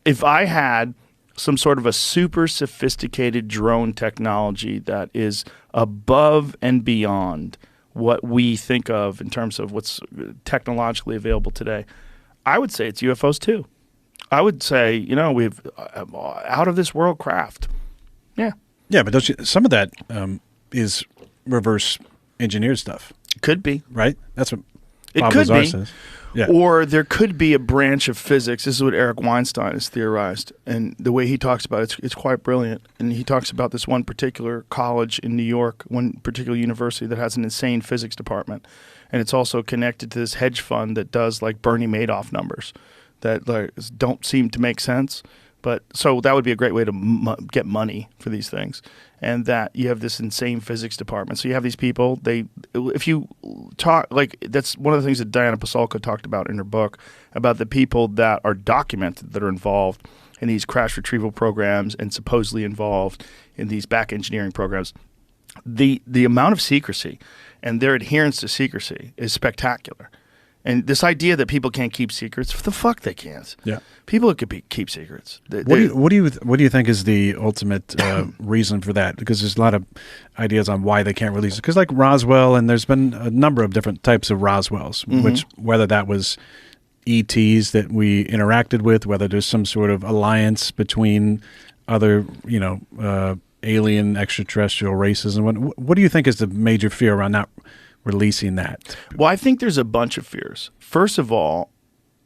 if I had some sort of a super sophisticated drone technology that is above and beyond what we think of in terms of what's technologically available today, I would say it's UFOs too. I would say, we've out of this world craft. Yeah. Yeah, but some of that is reverse engineered stuff. Could be. Right? That's what it Bob could Lazar be. says. Yeah. Or there could be a branch of physics. This is what Eric Weinstein has theorized. And the way he talks about it, it's quite brilliant. And he talks about this one particular college in New York, one particular university that has an insane physics department. And it's also connected to this hedge fund that does like Bernie Madoff numbers that don't seem to make sense. But so that would be a great way to get money for these things. And that you have this insane physics department. So you have these people, if you talk, like that's one of the things that Diana Pasulka talked about in her book about the people that are documented that are involved in these crash retrieval programs and supposedly involved in these back engineering programs. The amount of secrecy and their adherence to secrecy is spectacular. And this idea that people can't keep secrets, the fuck they can't. Yeah, people could keep secrets. What do you think is the ultimate reason for that? Because there's a lot of ideas on why they can't release it. Because like Roswell, and there's been a number of different types of Roswells, which whether that was ETs that we interacted with, whether there's some sort of alliance between other, alien extraterrestrial races, and what do you think is the major fear around not releasing that? Well, I think there's a bunch of fears. First of all,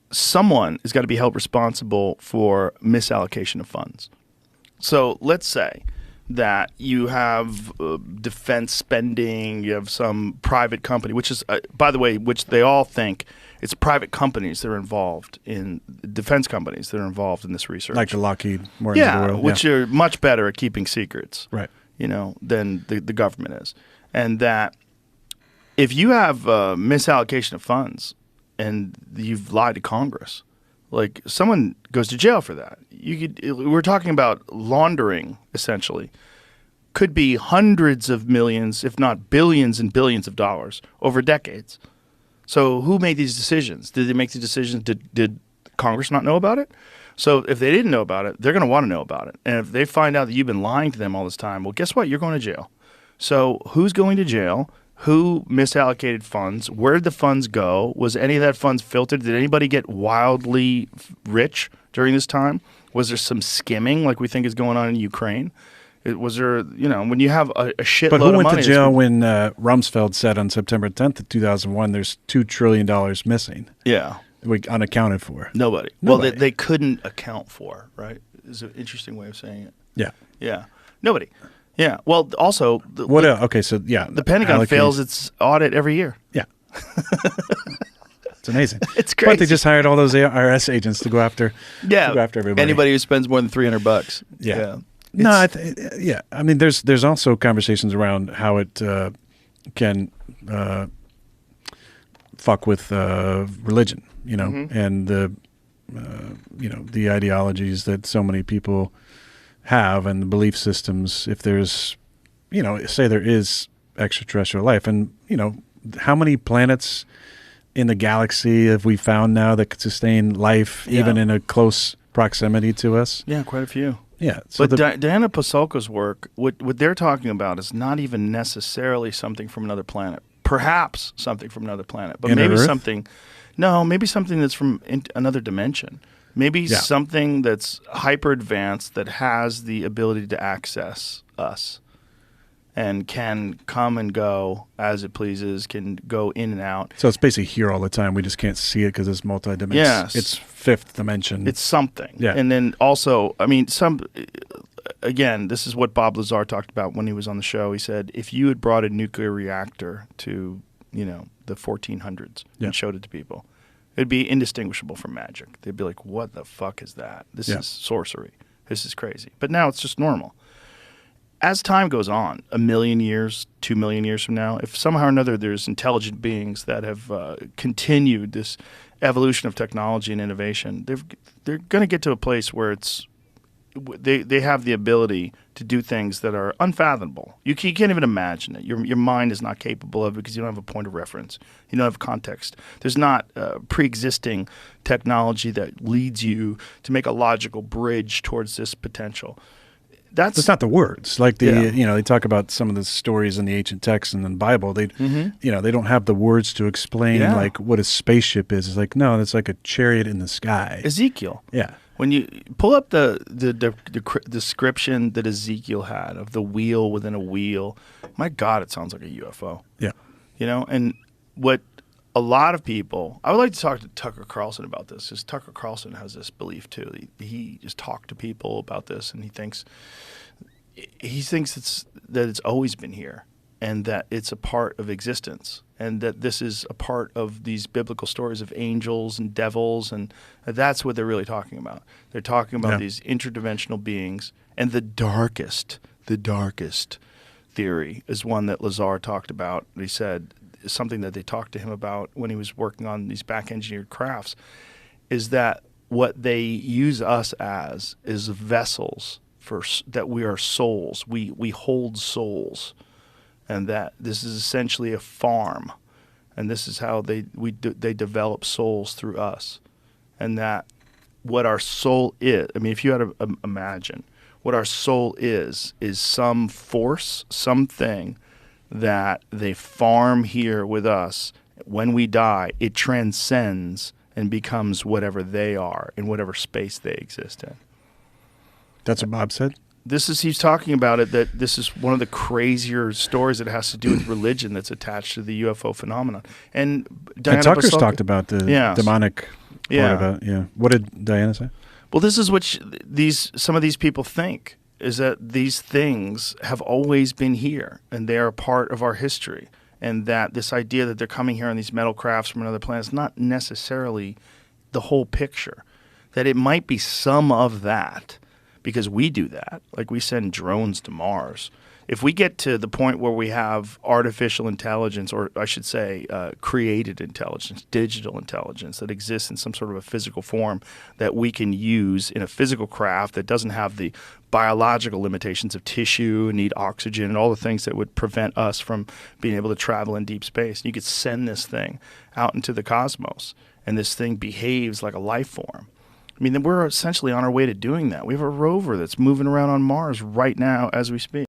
someone has got to be held responsible for misallocation of funds. So let's say that you have defense spending, you have some private company, which is, by the way, which they all think it's private companies that are involved in defense companies that are involved in this research. Like the Lockheed Martin of the world. Which are much better at keeping secrets, right? Than the government is. And that if you have misallocation of funds and you've lied to Congress, like someone goes to jail for that. We're talking about laundering, essentially. Could be hundreds of millions, if not billions and billions of dollars over decades. So who made these decisions? Did they make the decisions? Did Congress not know about it? So if they didn't know about it, they're going to want to know about it. And if they find out that you've been lying to them all this time, well, guess what? You're going to jail. So who's going to jail? Who misallocated funds? Where did the funds go? Was any of that funds filtered? Did anybody get wildly rich during this time? Was there some skimming like we think is going on in Ukraine? Was there, when you have a shitload of money. But who went to jail when Rumsfeld said on September 10th of 2001 there's $2 trillion missing? Yeah. Unaccounted for. Nobody. Well, they couldn't account for, right? Is an interesting way of saying it. Yeah. Yeah. Nobody. Yeah. Well, also, the Pentagon fails its audit every year. Yeah. It's amazing. It's crazy. But they just hired all those IRS agents to go after everybody. Anybody who spends more than $300. Yeah. No, I mean, there's also conversations around how it can fuck with religion, and the ideologies that so many people have and the belief systems. If there's, say there is extraterrestrial life, and how many planets in the galaxy have we found now that could sustain life even in a close proximity to us? Yeah, quite a few. Yeah. So but Diana Pasulka's work, what they're talking about is not even necessarily something from another planet. Perhaps something from another planet, but maybe something that's from another dimension. Maybe something that's hyper advanced that has the ability to access us and can come and go as it pleases, can go in and out. So it's basically here all the time. We just can't see it because it's multidimensional. Yes. It's fifth dimension. It's something. Yeah. And then also, I mean, again, this is what Bob Lazar talked about when he was on the show. He said, if you had brought a nuclear reactor to, the 1400s and showed it to people, it'd be indistinguishable from magic. They'd be like, what the fuck is that? This is sorcery. This is crazy. But now it's just normal. As time goes on, 1 million years, 2 million years from now, if somehow or another there's intelligent beings that have continued this evolution of technology and innovation, they're going to get to a place where it's they have the ability to do things that are unfathomable. You can't even imagine it. Your mind is not capable of it because you don't have a point of reference. You don't have context. There's not pre-existing technology that leads you to make a logical bridge towards this potential. That's not the words. Like they talk about some of the stories in the ancient texts and in the Bible. They they don't have the words to explain like what a spaceship is. It's like, no, it's like a chariot in the sky. Ezekiel. Yeah. When you pull up the description that Ezekiel had of the wheel within a wheel, my God, it sounds like a UFO. Yeah. And what a lot of people, I would like to talk to Tucker Carlson about this, because Tucker Carlson has this belief too. He just talked to people about this, and he thinks that it's always been here, and that it's a part of existence, and that this is a part of these biblical stories of angels and devils, and that's what they're really talking about. They're talking about these interdimensional beings, and the darkest theory is one that Lazar talked about. He said something that they talked to him about when he was working on these back-engineered crafts, is that what they use us as is vessels that we are souls. We hold souls, and that this is essentially a farm, and this is how they develop souls through us, and that what our soul is. I mean, if you had to imagine what our soul is some force, something that they farm here with us. When we die, it transcends and becomes whatever they are in whatever space they exist in. That's what Bob said? He's talking about it, that this is one of the crazier stories that has to do with religion that's attached to the UFO phenomenon. And Tucker's talked about the demonic part of it. Yeah. What did Diana say? Well, this is what some of these people think, is that these things have always been here, and they are a part of our history, and that this idea that they're coming here on these metal crafts from another planet is not necessarily the whole picture, that it might be some of that, because we do that. Like, we send drones to Mars. If we get to the point where we have artificial intelligence, or I should say created intelligence, digital intelligence that exists in some sort of a physical form that we can use in a physical craft that doesn't have the biological limitations of tissue and need oxygen and all the things that would prevent us from being able to travel in deep space. And you could send this thing out into the cosmos, and this thing behaves like a life form. I mean, we're essentially on our way to doing that. We have a rover that's moving around on Mars right now as we speak.